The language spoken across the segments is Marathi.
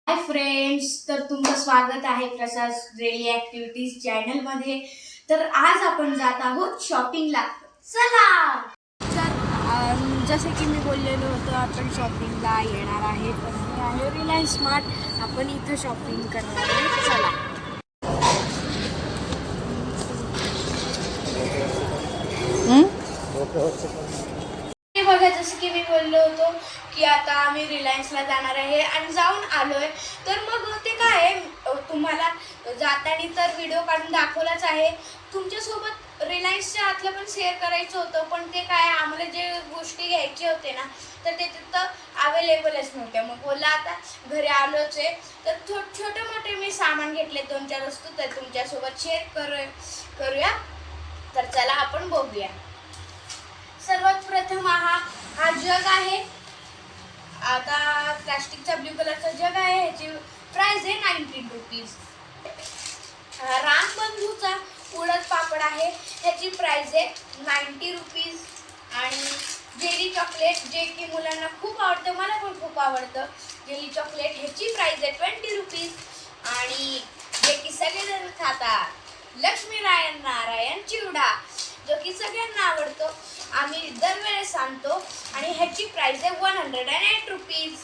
हाय फ्रेंड्स, तर तुमचं स्वागत आहे प्रसाद डेली ॲक्टिव्हिटीज चॅनलमध्ये. तर आज आपण जात आहोत शॉपिंगला. चला. तर जसे की मी बोललेलो होतो, आपण शॉपिंगला येणार आहे. तर मी आहे रिलायन्स स्मार्ट. आपण इथं शॉपिंग करणार आहे. चला. हे बघा, जसं की मी बोललो होतो की आता आम्ही रिलायन्सला जाणार आहे आणि जाऊन आलोय. तर मग ते काय आहे, तुम्हाला जाताना तर व्हिडिओ काढून दाखवलाच आहे. तुमच्यासोबत रिलायन्सच्या आतलं पण शेअर करायचं होतं, पण ते काय आम्हाला जे गोष्टी घ्यायचे होते ना, तर ते तिथं अवेलेबलच नव्हत्या. मग बोलला आता घरी आलोच आहे, तर छोटे मोठे मी सामान घेतले, 2-4 वस्तू, तर तुमच्यासोबत शेअर करूया. तर चला आपण बघूया. सर्वात प्रथम हा जग आहे. आता प्लास्टिकचा ब्ल्यू कलरचा जग आहे. ह्याची प्राइस आहे 19 रुपीज. रामबंधूचा उडद पापड आहे. ह्याची प्राइस आहे 90 रुपीज. आणि जेली चॉकलेट, जे की मुलांना खूप आवडतं, मला पण खूप आवडतं जेली चॉकलेट, ह्याची प्राइस आहे 20 रुपीज. आणि जे की सगळेजण खातात, लक्ष्मीनारायण चिवडा, जो की सगळ्यांना आवडतो, आम्ही दरवेळेस आणतो, आणि ह्याची प्राइस आहे 108 रुपीज.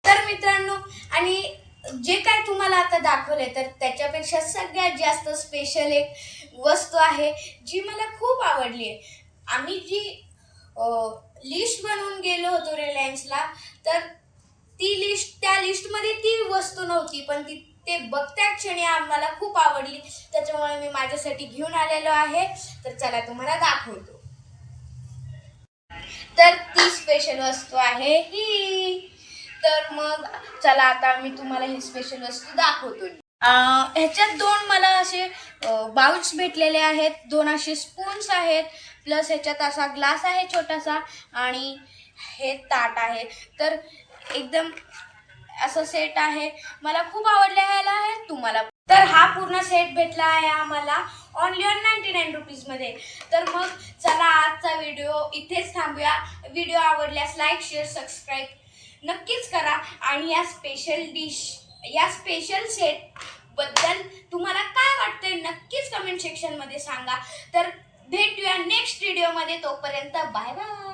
तर मित्रांनो, आणि जे काय तुम्हाला आता दाखवले, तर त्याच्यापेक्षा सगळ्यात जास्त स्पेशल एक वस्तू आहे जी मला खूप आवडली आहे. आम्ही जी लिस्ट बनवून गेलो होतो रिलायन्सला, तर त्या लिस्टमध्ये ती वस्तू नव्हती, पण ते बघत्या क्षणी आम्हाला खूप आवडली, त्याच्यामुळे मी माझ्यासाठी घेऊन आलेलो आहे. तर चला तुम्हाला दाखवतो. तर ती स्पेशल वस्तू आहे ही. तर मग चला, आता मी तुम्हाला ही स्पेशल वस्तू दाखवतो. ह्याच्यात 2 मला असे बाउल्स भेटलेले आहेत, 2 असे स्पून्स आहेत, प्लस ह्याच्यात असा ग्लास आहे छोटासा, आणि हे ताट आहे. तर एकदम असं सेट आहे. मला खूप आवडलेला आहे. तुम्हाला तर हा पूर्ण सेट भेटला आहे आम्हाला ओनली 99 रुपीजमध्ये. तर मग चला, आजचा व्हिडिओ इथेच थांबूया. व्हिडिओ आवडल्यास लाईक, शेअर, सबस्क्राईब नक्कीच करा. आणि या स्पेशल सेट बद्दल तुम्हाला काय वाटतंय नक्कीच कमेंट सेक्शनमध्ये सांगा. तर भेटूया नेक्स्ट व्हिडिओमध्ये. तोपर्यंत बाय बाय.